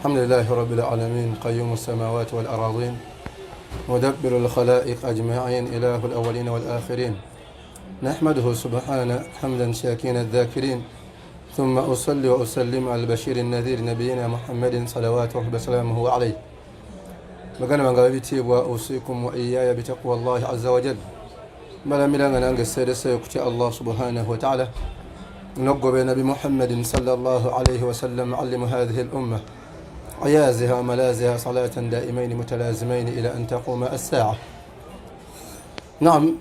الحمد لله رب العالمين قيوم السماوات والأراضين مدبر الخلائق أجمعين إله الأولين والآخرين نحمده سبحانه حمدا شاكين الذاكرين ثم أصلي وأسلم على البشير النذير نبينا محمد صلوات ربي وسلامه عليه مغانا مغابتي وأوصيكم وإياي بتقوى الله عز وجل ملا ملان أنجل السيدة يكتي الله سبحانه وتعالى نقب نبي محمد صلى الله عليه وسلم علم هذه الأمة عيازها وملازها صلاة دائمين متلازمين إلى أن تقوم الساعة. نعم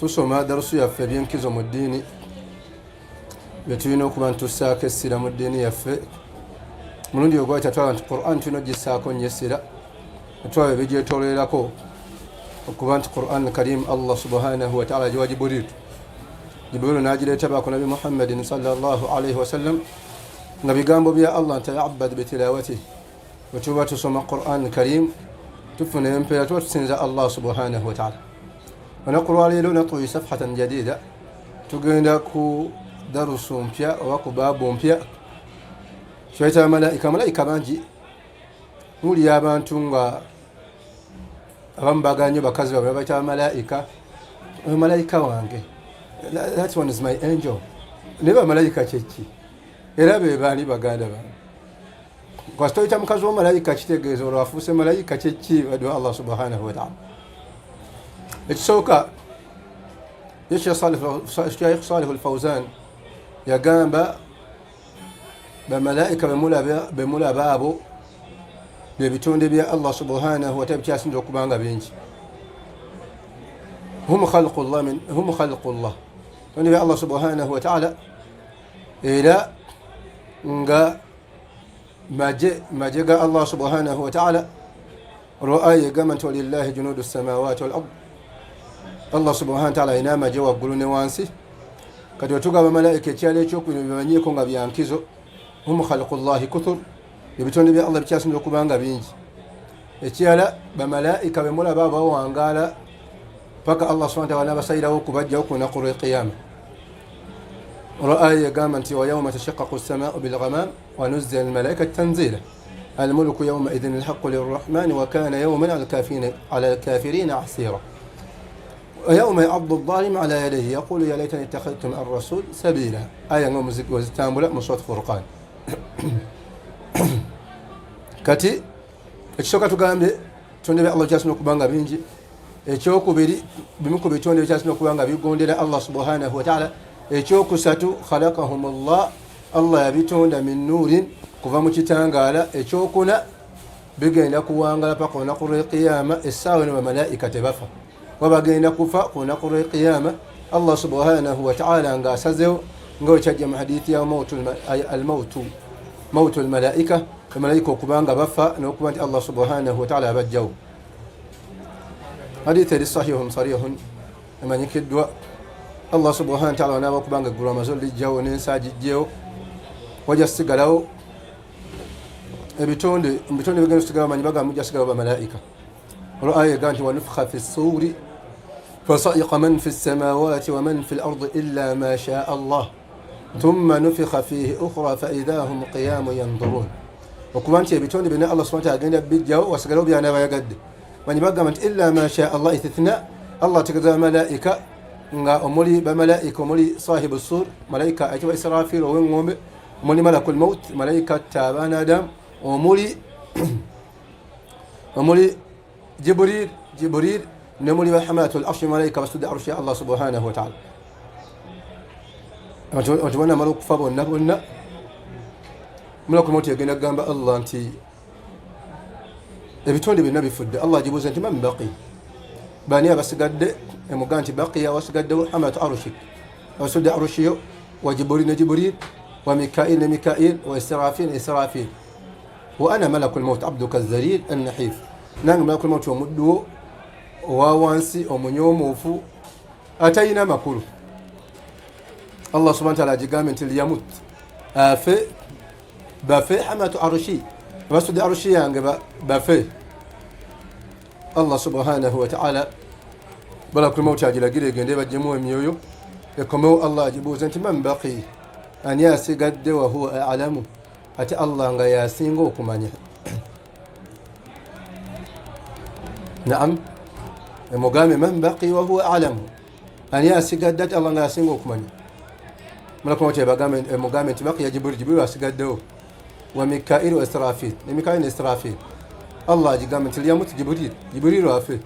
تسمى درس يفي بينكزم الدين بتوينوكم أن تساك السلام الدين يفي من دي وقوة تتوى القرآن تنجي ساكون يسيرا تتوى بيجي تولي لكو وكبانت القرآن الكريم الله سبحانه وتعالى جواجي بريد جبريل ناجل يتبعك نبي محمد صلى الله عليه وسلم نبي قام بيا الله تيعبد بتلاوته وتوبة تسمى القرآن الكريم تفنى ينبيات تنزع الله سبحانه وتعالى ونقرأ عليه نطوي صفحة جديدة تقينكو درس مبيا وكو باب مبيا شوية ملائكة بانجي مولي يابان تنغى رمبغانيو بكذبة ويبتا ملائكة وانجي that one is my angel neba malaika chechi era bebani baganda ba kwa stoita mukazi wa malaika kitegezo lwafuse malaika chechi bado Allah subhanahu wa ta'ala ekisoka Sheikh Salih al-Fawzan yagamba bamalaika bemula baabo bebitonde bya Allah subhanahu wa ta'ala kyasinza okubanga bingi هم خلق الله ونبي الله سبحانه وتعالى إلى ما جاء الله سبحانه وتعالى رؤاي قامت ولله جنود السماوات والأرض الله سبحانه وتعالى إنما جوا قلون وانسي قد يتوقع بملائكة يالي يشوكوا بمنيكم بيانكيزو هم خلق الله كثر يبتون نبي الله بكاسم لكبانغا بينجي يتيالا بملائكة بمولا بابا وانقالا فك الله سبحانه وتعالى بسيره وكبجه ونقر القيامة رأي قامت ويوم تشقق السماء بالغمام ونزل الملائكة تنزيلا الملك يومئذ الحق للرحمن وكان يوما على الكافرين عسيرا ويوم يعض الظالم على يديه يقول يا ليتني اتخذت مع الرسول سبيلا آية وزتامل من صوت فرقان كتي ekisooka tugambe tonde bya Allah kyasino kubanga bingi ekyokubiri bimu ku bitonde byasino kubanga bigondera Allah subhanahu wa ta'ala ekyokusatu khalaqahumullah Allah yabitonda min nurin kuva mu kitangala ekyokuna bigenda kuwangala paka onakuru qiyama esawa ne malaika tebafa wabagenda kufa onakuru qiyama Allah subhanahu wa ta'ala ngasazeho ngo kyajja mu hadithi ya mautul malaika malaika kubanga bafa nokuba nti Allah subhanahu wa ta'ala abajjawo حديث صحيح صريح لما يكدوا الله سبحانه وتعالى نابا كبانغا غرو مازول جاو ننسا جيو وجا سيغلاو بيتوند بيغن سيغلاو ماني باغا مجا سيغلاو بملائكه رؤاي غانت ونفخ في الصور فصعق من في السماوات ومن في الارض الا ما شاء الله ثم نفخ فيه اخرى فاذا هم قيام ينظرون وكمانتي بيتوند بين الله سبحانه وتعالى غندا بيجاو وسيغلاو بيانا بايغد من بقى إلا ما شاء الله استثناء الله تقدر ملائكة أمولي بملائكة أمولي صاحب الصور ملائكة أجوا إسرافيل وينهم أمولي ملك الموت ملائكة تابان آدم أمولي جبريل نمولي بحماة العرش ملائكة بس تدعى عرش الله سبحانه وتعالى أتوانا ملوك فابو النبونا ملك الموت يقول قام الله أنتي ebitonde byonna bifudde Allah ajibuza nti man baqi bani abasigadde emuga nti baqiya wasigaddewo hamatu arushik abasudde arushiyo wa jibril wa mikail wa israfil wa ana malakul maut abduka zalil an-nahif nange malakul maut omudduwo owawansi omunyoomuufu atayina makulu Allah subhanahu wa ta'ala ajigambe nti liyamut bafe hamatu arushi abasudde arushi yange bafe Allah subhanahu wa ta'ala balakul mauti ajilagire gende bajjemu emyoyo ekomewo Allah ajibuza nti man baqi an yasigadde wa huwa a'lamu ate Allah nga yasinga okumanya. Naam, emugambe man baqi wa huwa a'lamu, ani asigadde ate Allah nga yasinga okumanya. Mulakoti emugambe nti baqiya Jibril asigaddewo, wa Mikail wa Israfil, ne Mikail ne Israfil. Allah agigambe nti liyamut Jibril afe,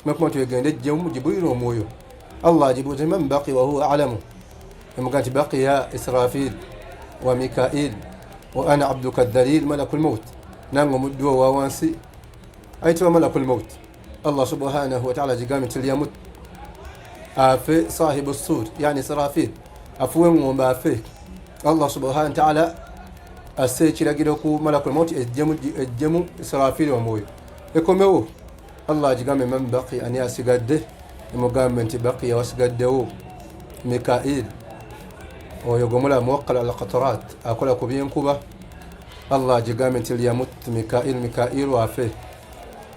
mulakoti egende ejjemu Jibril omwoyo. Allah agibuuza man baqi wa huwa a'lamu, emugambe nti baqiya Israfil wa Mikail wa ana abduka dhalil malakul maut, nange omuddu wa wansi ayitibwa malakul maut. Allah subhanahu wa ta'ala agigambe nti liyamut afe sahibu sur, yani Israfil afuwe ngomba afe. Allah subhanahu wa ta'ala asse ekiragiro ku malakul maut ejjemu Israfil omwoyo ekomewo. Allah agigambe man baqi, ani asigadde, emugambe nti baqiya wasigaddewo Mikail, oyo gomula muwakkal al qatarat, akola ku byenkuba. Allah agigambe nti liyamut Mikail afe.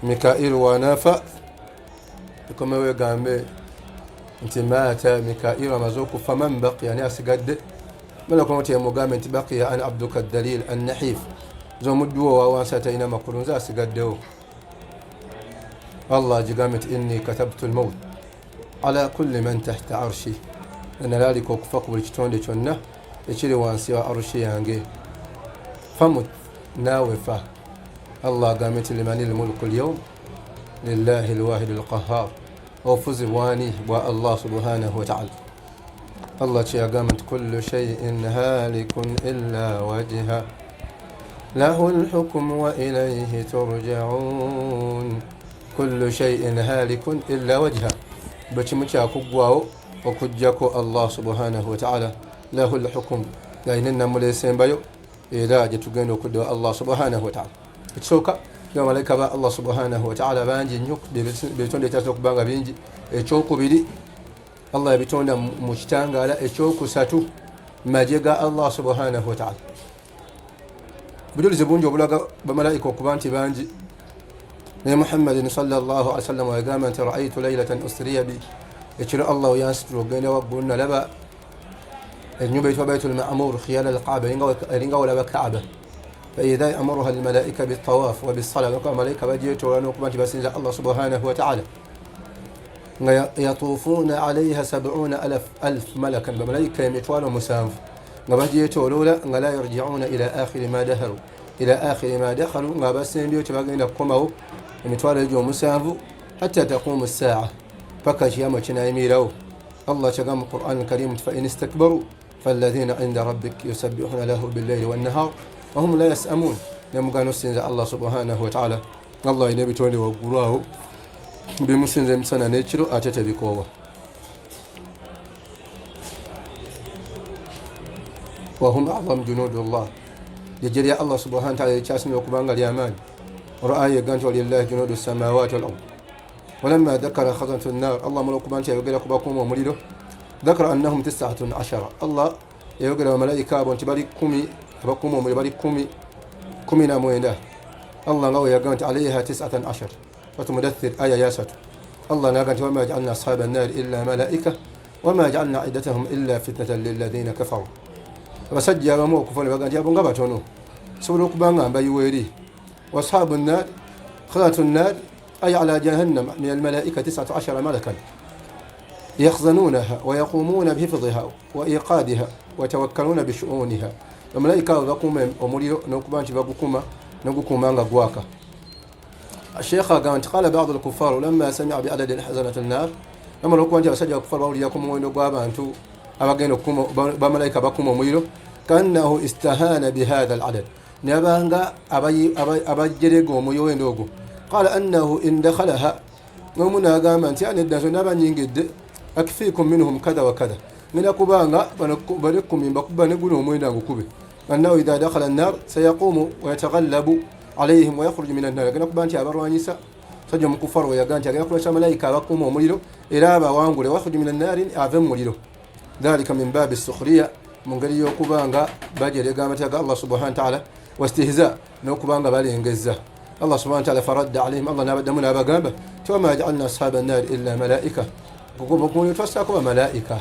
Mikail wanafa, ekomewo egambe nti maata Mikail amaze okufa. Man baqi, ani asigadde, malakul maut emugambe nti baqiya ana abduka dalil annahif, nze omuddu wo wawansi atalina makulu, nze asigaddewo. Allah agigambe nti inni katabtu almaut ala kulli man tahta arshi, nalaalika okufa ku buli kitonde kyonna ekiri wansi wa arshi yange. Famut, naawe fa. Allah agambe nti limani lmulku lyawm lillahi alwahid alqahhar, obufuzi bwani bwa Allah subhanahu wa ta'ala. Allah kyeyagamba nti kullu shay'in halikun illa wajha lahu alhukmu wa ilayhi turja'un. Kullu shay'in halikun illa wajha, buli kimu kyakuggwawo okujjako Allah subhanahu wa ta'ala. Lahu alhukmu, yalina ennamula esembayo era gye tugenda okuddawo Allah subhanahu wa ta'ala. Ekisooka bamalayika ba Allah subhanahu wa ta'ala bangi nnyo, bebitonde ekyasobola okubanga bingi. Ekyokubiri, Allah yabitonda mu kitangaala. Ekyokusatu, magye ga Allah subhanahu wa ta'ala. Bujulizi bungi obulaga bamalayika okuba nti bangi. Naye Muhammadin sallallahu alaihi wasallam yagamba nti ra'aytu laylatan usriya bi, ekiro Allah yansitula okugenda waggulu, nalaba ennyumba eyitibwa Baytul Ma'mur khiyala al-Kaaba, eringa olaba Kaaba. فإذا أمرها الملائكة بالطواف وبالصلاة، وكما ملائكة بجيت ونقوم بسنج الله سبحانه وتعالى يطوفون عليها 70,000 ملكا، بملائكة يمتوان مسانف بجيت ولولا لا يرجعون إلى آخر ما دخلوا بسن بيوت بغينا قموا يمتوان يجوا مسانف حتى تقوم الساعة فكش يامتنا يميلوا. الله شقام القرآن الكريم فإن استكبروا فالذين عند ربك يسبحون له بالليل والنهار وهم لا يسأمون. يمغانو سنزا الله سبحانه وتعالى. الله ينبي توني وقراه بمسنزا مسانا نيتشرو أتتا بكوة. وهم أعظم جنود الله. يجري الله سبحانه وتعالى يتشاسم وكبان اليامان. رأى يقانت ولله جنود السماوات والأرض. ولما ذكر خزنة النار، الله ملوك بانتا يقول لك باكم ومريده، ذكر أنهم 19. الله يقول ملائكة بانتبالي كمي abakuuma omuli bali 19. Allah ngawe yagamba nti alayha 19 fatumudaththir aya yasatu. Allah naga nti wama ja'alna ashaba an-nar illa malaika wama ja'alna iddatahum illa fitnatan lilladhina kafaru. Abasajja abamu okufa ne baga nti abo nga batono sobola okubanga mbayiwa eri. washabu an-nar khalatu an-nar ay ala jahannam min al-malaika 19 malakan yakhzanunaha wa yaqumuna bihifdhiha wa iqadiha wa yatawakkaluna bi shu'uniha. Bamalayika bakuuma omuliro n'okuba nti bagukuma nga gwaka. Sheikh agamba nti qala ba'd al-kuffar lamma sami'a bi'adad hazanat an-nar, namala okuba nti abasajja abakufar bawulira ku muwendo gw'abantu abagenda okukuma bamalayika bakuma omuliro, kannahu istahana bihadha al-adad, nabanga abajerega omuwendo ogwo. Qala annahu in dakhalaha, n'omu n'agamba nti anedda zo n'abanyingidde, akfikum minhum kadha wa kadha, ngenda kubanga bali kumimba kuba ne guno omwenda ngukube. Annahu idha dakhala an-nar sayaqumu wa yataghallabu alayhim wa yakhruju min an-nar, ngenda kuba nti abarwanyisa sajja mukufar we yaganja agenda kulesa malayika abakuma omuliro era abawangule wa yakhruju min an-nar ave muliro. Dhalika min babi as-sukhriya, mu ngeri y'okubanga bajerega amateeka ga Allah subhanahu wa ta'ala, wastihza, n'okubanga balengezza. Allah subhanahu wa ta'ala faradda alayhim, Allah n'abaddamu n'abagamba wama ja'alna ashaba an-nar illa malaika, kugoba kumuliro twasaako bamalaika,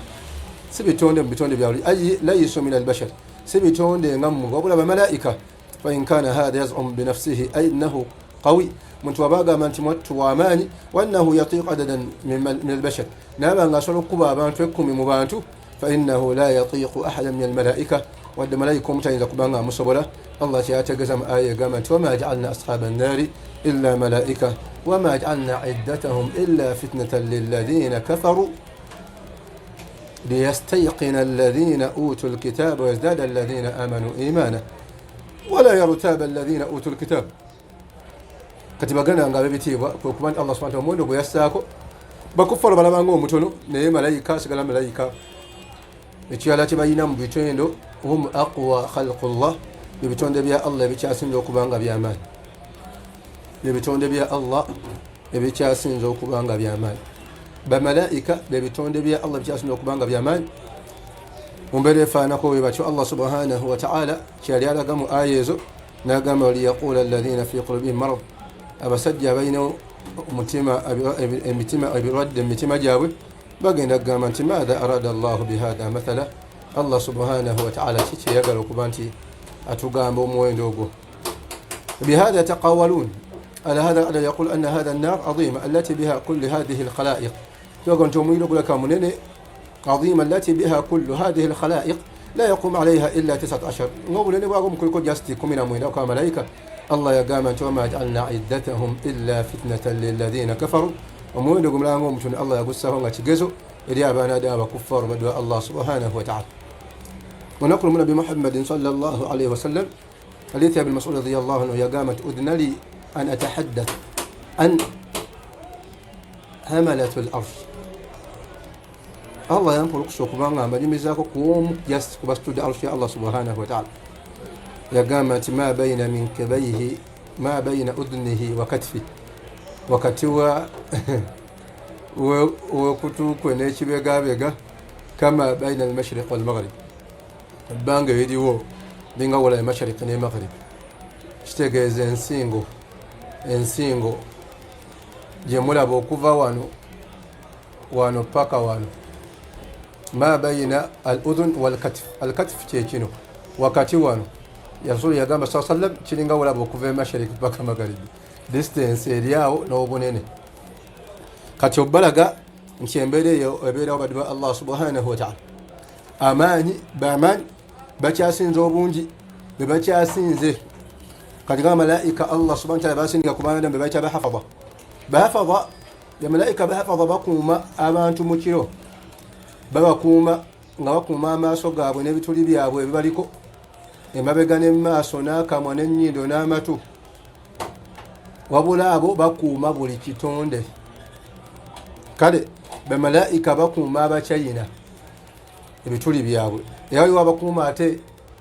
si bitonde mu bitonde byabuli. Ay layisu min al-bashar, sibitonde ngamu wabula bamalaika fa in kana hadha yaz'um bi nafsihi ay innahu qawi muntu wabagamba nti mwattu wamaanyi wannahu yatiqu adadan min albashar naba nga asobola okukuba abantu 10 mu bantu fa innahu la yatiqu ahadan min almalaika wadde malayika omutayinza kubanga amusobola allah kyategeeza mu aya egamba nti wama ja'alna ashaba annaari illa malaika wama ja'alna iddatahum illa fitnatan lilladhina kafaru ليستيقن الذين أوتوا الكتاب ويزداد الذين آمنوا إيمانا ولا يرتاب الذين أوتوا الكتاب katibagana nga bebitibwa kuba Allah subhanahu wa ta'ala mwendo guyasako bakufara balabanga omutono naye malayika sigala malayika ekyala kibayina mu bitendo hum aqwa khalqullah bitonde bya Allah ebikyasinza okubanga byamaanyi bitonde bya Allah ebikyasinza okubanga byamaanyi bamalaika bebitonde bya Allah bikyasinza okubanga byamaanyi mumbere efaanako we batyo Allah subhanahu wa ta'ala kyali alaga mu aya ezo n'agamba liyaqula alladhina fi qulubihim marad abasajja abalina emitima ebirwadde emitima gyabwe bagenda kugamba nti maatha arada allahu bihadha mathala Allah subhanahu wa ta'ala kiki yagala okuba nti atugamba omuwendo ogwo بهذا يتقاولون على هذا يقول أن هذا النار عظيمة التي بها كل هذه الخلائق يقول توميل يقول لك منين عظيمة التي بها كل هذه الخلائق لا يقوم عليها إلا 19 نقول لنا واقوم كل جاستيكم من أموين أو ملائكة الله يقام وما جعلنا عدتهم إلا فتنة للذين كفروا وموين يقول لهم متون الله يقول سهم تجزوا إلى أبانا دابا كفار بدو الله سبحانه وتعالى ونقول من بمحمد صلى الله عليه وسلم حديث ابن مسعود رضي الله عنه يقامت أذن لي أن أتحدث عن حملة الأرض الله ينقل قصوك بانغا مجمزاكو قوم يسك بستود أرش الله سبحانه وتعالى يقامت ما بين منكبيه ما بين أذنه وكتفه وكتوى وكتوك ونيشي بيغا بيغا كما بين المشرق والمغرب بانغا يديو بيغا ولا المشرق والمغرب kitegeeza ensingo gye mulaba okuva wano paka wano ma bayina al udhun wal katif al katif kyekino wakati wano Rasul yagamba sallam kiringa walaba okuva emashariki paka magharibi distance eriawo n'obunene kati obalaga nti embeera eyo ebeerawo baddu ba Allah subhanahu wa ta'ala amaanyi bakyasinze obungi bebakyasinze katika malaika Allah subhanahu wa ta'ala basinga kubanda bebaita bahafadha ya malaika bahafadha bakuma abantu mu kiro babakuma nga bakuma amaaso gaabwe n'ebituli byabwe ebibaliko emabega n'emaaso n'akamwa n'ennyindo n'amatu wabula abo bakuma buli kitonde kale bamalaika bakuma abakyayina ebituli byabwe era waliwo abakuma ate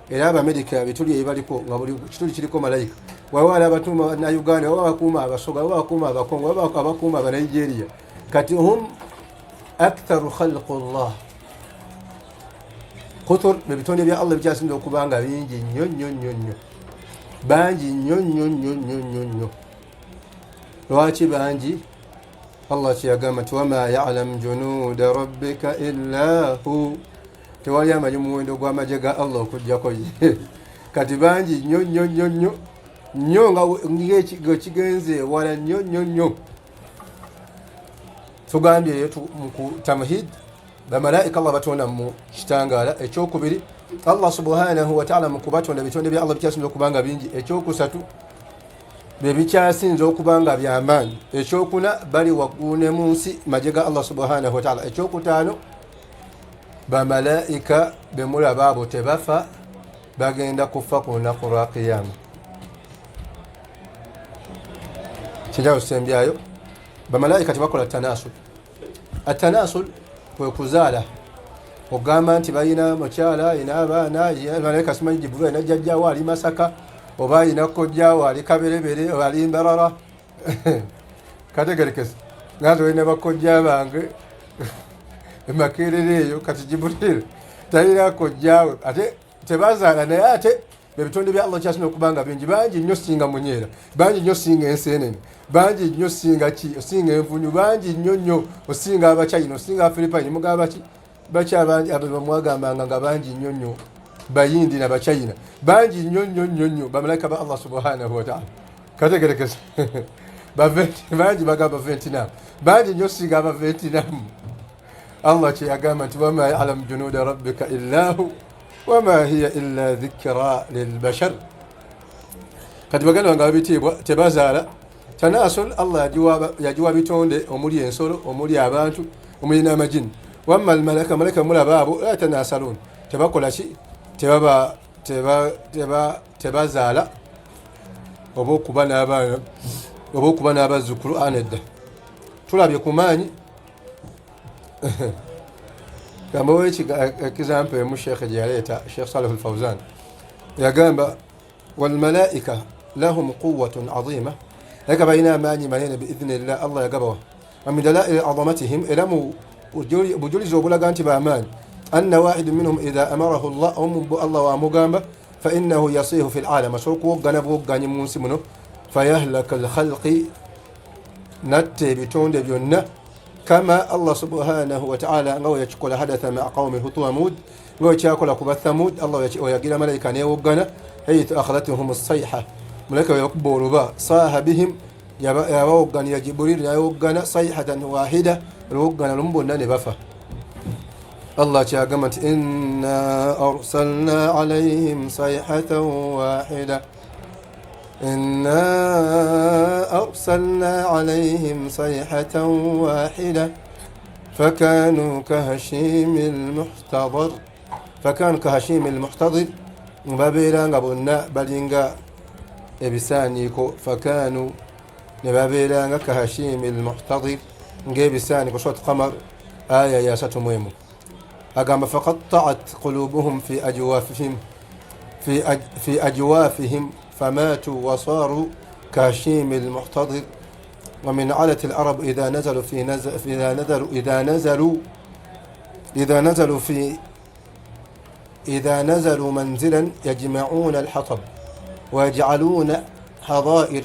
era abamedika bituli ebibaliko nga buli kituli kiriko malayika wawala abatuma na Uganda waba bakuma abasoga waba bakuma abakongo waba abakuma aba Nigeria kati hum aktharu khalqullah qutur bitonde bya Allah byasinda okubanga bingi nnyo bangi nnyo lwaki bangi Allah kiyagamba wama ya'lam junuda rabbika illa hu tewali amanyi muwendo gw'amagye ga Allah okujjako ye kati bangi nnyo nga kigenze wala nnyo tugambye mu tamhid bamalaika Allah batonda mu kitangala ekyokubiri Allah subhanahu wa ta'ala mu kubatonda bitonde bya Allah bikyasinza okubanga bingi ekyokusatu bebikyasinza okubanga byamaanyi ekyokuna bali waggune mu nsi magye ga Allah subhanahu wa ta'ala ekyokutaano bamalaika bemulaba abo tebafa bagenda kufa ku lunaku lwa qiyama kinjawo sembyayo bamalaika tebakola tanasul atanasul kwe kuzaala ogamba nti balina mukyala alina abaana malaika simanyi Jibril alina jjajjaawo ali Masaka oba alina kojjaawo ali Kaberebere oba ali Mbarara kategerekese nganze olina bakojja bange Makerere eyo kati Jibril talina kojjaawe ate tebazaala naye ate bebitonde bya Allah kyasinga okubanga bingi bangi nnyo singa munyeera bangi nnyo singa enseenene bangi nnyo singa osinga envunyu bangi nnyo osinga abakyayina osinga Afilipayini mugamba ki baki abangi abo bamwagambanga nga bangi nnyo bayindi na bachina bangi nnyo bamalayika ba Allah subhanahu wa ta'ala kategerekeza bangi bagamba Vietnam bangi nnyo singa aba Vietnam. Allah kyeyagamba nti wama ya'lamu junuuda rabbika illa hu wama hiya illa dhikra lilbashar. Kati baganda nga babitiibwa tebazaala tanaasul. Allah yagiwa bitonde omuli ensolo omuli abantu omuli n'amajini. Wamma almalaka malaka mulaba abo la tanaasaluun tebakola ki tebazaala oba okuba n'abaana oba okuba n'abazzukulu anedda. Tulabye ku maanyi gambawo example emu sheekhe gye yaleeta Sheekh Salih al-Fawzan yagamba walmalaika lahum quwwatun azima laka balina amaanyi manene biidhnillah. Allah yagabawa wamin dalaili azamatihim era mu bujulizi obulaga nti bamaanyi anna wahidu minhum idha amarahu Allah omubu Allah wamugamba fa innahu yasihu fi l'alam asobola okuwoggana bwogganyi mu nsi muno fayahlaka alkhalqi natta ebitonde byonna kama Allah subhanahu wa ta'ala nga yakikola hadatha ma qawmi Thamud nga kyakola ku Thamud. Allah yagira malayika newoggana haythu akhadathum as-sayha malayika yakuba oluba saha bihim yabawoggana Jibril yawoggana sayhatan wahida luwoggana lumu bonna ne bafa. Allah kyagamba nti inna arsalna alayhim sayhatan wahida إنا أرسلنا عليهم صيحة واحدة فكانوا كهشيم المحتضر babelanga bonna balinga ebisaaniko fakanu ne babeeranga kahashimi almuhtadir ng'ebisaaniko surat Qamar aya ya 31 agamba faqatta'at qulubuhum fi ajwafihim فماتوا وصاروا كهشيم المحتضر. ومن عادة العرب إذا نزلوا منزلا يجمعون الحطب ويجعلون حظائر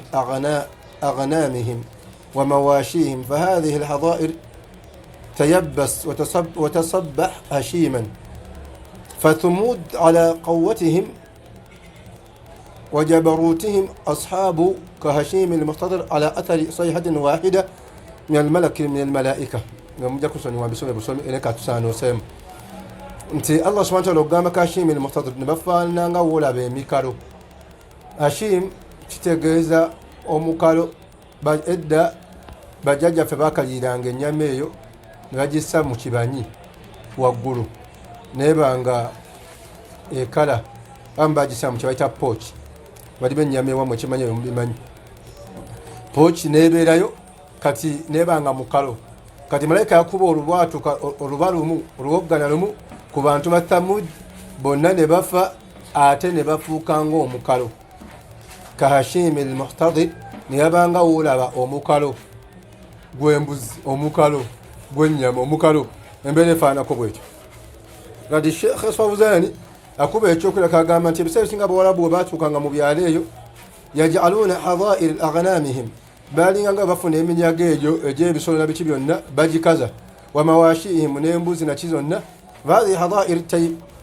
أغنامهم ومواشيهم فهذه الحظائر تيبس وتصبح هشيما فثمود على قوتهم وجبروتهم أصحاب كهشيم المحتضر على أثر صيحة واحدة من الملائكة. nti Allah subhanahu wa ta'ala ogamba Hashim al-Muhtadir ne bafaanana nga wolaba emikalo. Hashim kitegeeza omukalo edda bajjajjaffe bakaliranga ennyama eyo ne bagissa mu kibanyi waggulu nebanga ekala bamba bagissa mu kibayita pooki bali bennyama ewamu ekimanyi mubimanyi pooki nebeerayo kati nebanga mukalo kati malayika yakuba olubwatuka oluba lumu oluwoggana lumu ku bantu ba Thamud bonna ne bafa ate ne bafuuka ng'omukalo Hashim al-Muhtadir ne yabanga wolaba omukalo gw'embuzi omukalo gw'ennyama omukalo embeera efaanako bwekyo. Kati Sheikh Fawzani akuba ekyokulya kagamba nti ebiseera ebisinga Abawarabu bwe baatuukanga mu byalo eyo yaj'aluuna hadha'ir aghnamihim balinga nga bafuna eminyago egyo egy'ebisolo na biki byonna bagikaza wamawashihim n'embuzi naki zonna hadhihi hadha'ir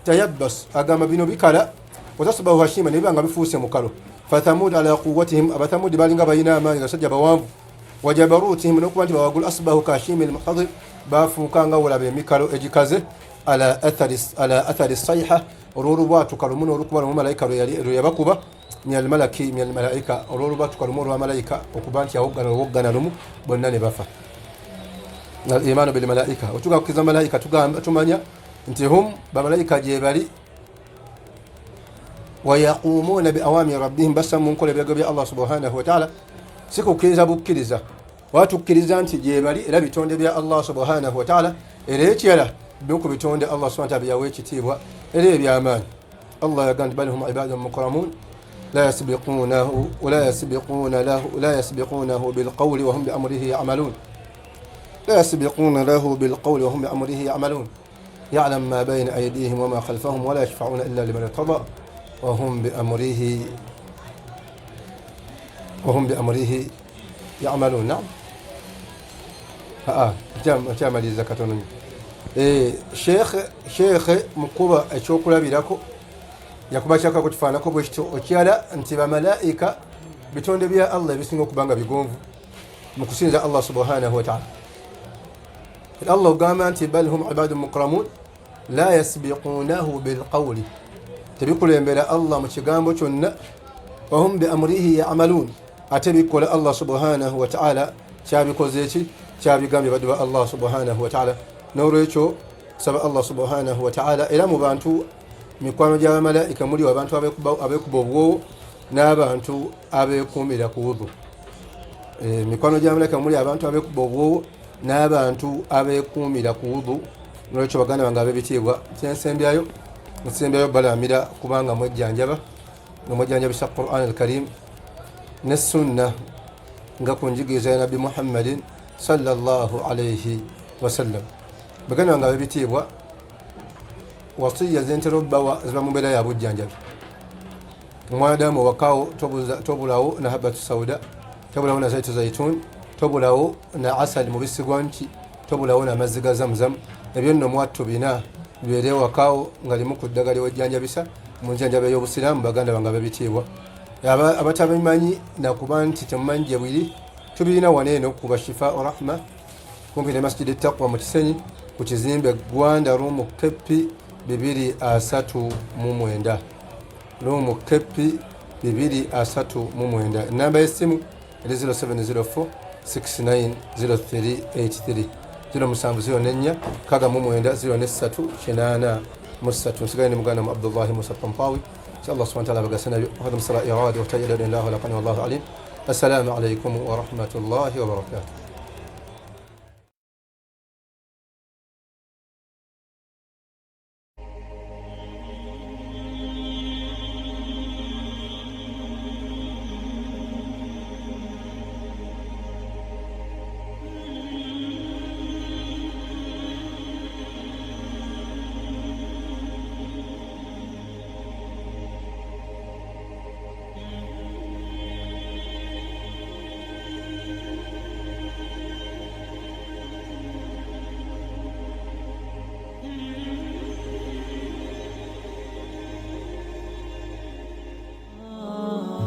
tayabbas agamba bino bikala watasbahu hashima nebanga bifuuse mukalo fathamud ala quwwatihim abathamud balinga bayina amaanyi gasajja bawanvu wajabarutihim nokuba nti bawagulu asbahu kahashimi almuhtadir bafuukanga wolaba emikalo egikaze ala athari sayha olw'olubwatuka lumu n'olukuba lumu malayika lwe yabakuba min almalaika olw'olubwatuka lumu olw'amalayika okuba nti awoggana lumu bonna ne bafa. Al-imanu bil malaika otugakkiriza malayika tumanya nti hum bamalayika gye bali wayaqumuuna bi awamiri rabbihim bassa mu nkola ebiragiro bya Allah subhanahu wa ta'ala si kukkiriza bukkiriza watukkiriza nti gye bali era bitonde bya Allah subhanahu wa ta'ala era ekirala byoku bitonde Allah subhanahu wa ta'ala byawa ekitiibwa era ebyamaanyi. Allah yagamba bal hum ibadun mukramun la yasbiquunahu bilqawli wa hum bi amrihi ya'malun لا يسبقون له بالقول وهم بأمره يعملون يعلم ما بين أيديهم وما خلفهم ولا يشفعون إلا لمن ارتضى وهم بأمره يعملون. نعم جامل الزكاة شيخ مكوبة اشوكولا بيراكو yakuba kyaka kukifaanako bwe kityo okyala nti bamalaika bitonde bya Allah ebisinga okubanga bigonvu mu kusinza Allah subhanahu wa ta'ala. Allah ogamba nti bal hum ibadun mukramun la yasbiqunahu bilqawli, tebikulembera Allah mu kigambo kyonna, wahum bi amrihi ya'malun, ate bikola Allah subhanahu wa ta'ala kyabikoze ki kyabigambye baddu ba Allah subhanahu wa ta'ala. N'olwekyo saba Allah subhanahu wa ta'ala era mu bantu mikwano gy'abamalaika muli abantu abekuba obwowo n'abantu abekuumira ku wudhu. Mikwano gy'abamalaika muli abantu abekuba obwowo n'abantu abekuumira ku wudhu. N'olwekyo baganda bange ab'ebitiibwa kyensembyayo nsembyayo balamira kubanga mwejjanjaba nga mwejjanjabisa Qur'an al-Karim ne sunna nga ku njigiriza ya Nabbi Muhammadin sallallahu alayhi wasallam. Baganda bange ab'ebitiibwa wasiya zentera obbawa ziba mu mbeera ya bujjanjabi. Mwanadamu wakawo tobulawo na habatu sauda, tobulawo na zaitu zaitun, tobulawo na asali mubisi gwa nki, tobulawo na mazzi ga Zamzam. Ebyo nno mwattu bina bibeere wakawo nga limu ku ddagala ly'ojjanjabisa mu njanjaba y'obusiraamu. Baganda bange ab'ebitiibwa abatabimanyi nakuba nti temumanyi gye biri, tubirina waneeno ku Bashifa Rahma kumpi ne Masjidi Taqwa mu Kisenyi ku kizimbe Gwanda Rumu Keppi 239 Rumu Keppi 239. Namba y'essimu eri 0704 690383 0704 699 03 Nsigane muganda mu Abdullahi Musa Pampawi. Allah subhanahu wa ta'ala bagasana bi hadam sala iradi wa tajalla lillahi laqani wallahu alim. Assalamu alaykum wa rahmatullahi wa barakatuh.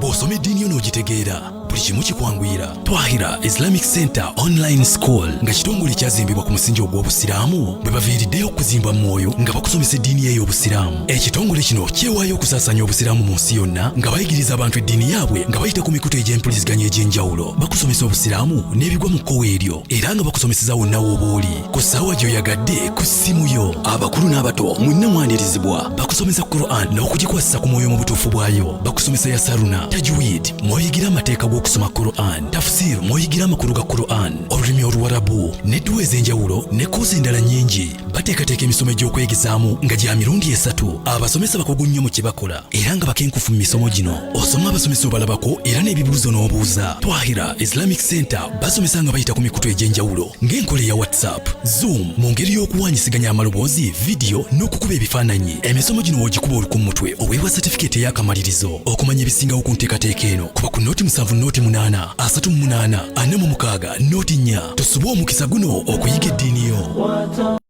Bw'osoma eddiini n'ogitegeera buli kimu kikwanguyira. Twahira Islamic Center Online School nga kitongole kyazimbibwa ku musingi ogw'obusiraamu bwe baviiriddeyo okuzimba mwoyo nga bakusomesa eddiini y'ey'obusiraamu. Ekitongole kino kyewaayo okusaasanya obusiraamu mu nsi yonna nga bayigiriza abantu eddiini yaabwe nga bayita ku mikutu egy'empuliziganya egy'enjawulo. Bakusomesa obusiraamu n'ebigwa mu kkowe eryo era nga bakusomeseza wonna w'oba oli ku ssaawa gy'oyagadde ku ssimu yo. Abakulu n'abato mwenna mwanirizibwa. Bakusomesa Qur'an n'okugikwasisa ku mwoyo mu butuufu bwayo. Bakusomesa yasaruna, tajwid, mwoyigira amateeka g'okusoma Qur'an, tafsir, mwoyigira amakulu ga Qur'an, olulimi Oluwarabu n'edduwa ez'enjawulo ne koosi endala nnyingi. Bateekateeka emisomo egy'okwegezaamu nga gya mirundi 3. Abasomesa bakugu nnyo mu kye bakola era nga bakenkufu mu misomo gino. Osoma abasomesa obalabako era n'ebibuuzo n'obuuza. Twahira Islamic Center basomesa nga bayita ku mikutu egy'enjawulo ng'enkola ya WhatsApp, Zoom mu ngeri y'okuwanyisiganya amaloboozi, vidiyo n'okukuba ebifaananyi. Emisomo gino w'ogikuba olukummutwe oweebwa satifikeeti ey'akamalirizo. Okumanya ebisingawo ku nteekateeka eno kuba ku nooti 7 nooti 8 38 46 nooti 4. Tusubwe omukisa guno okuyiga eddiini yo.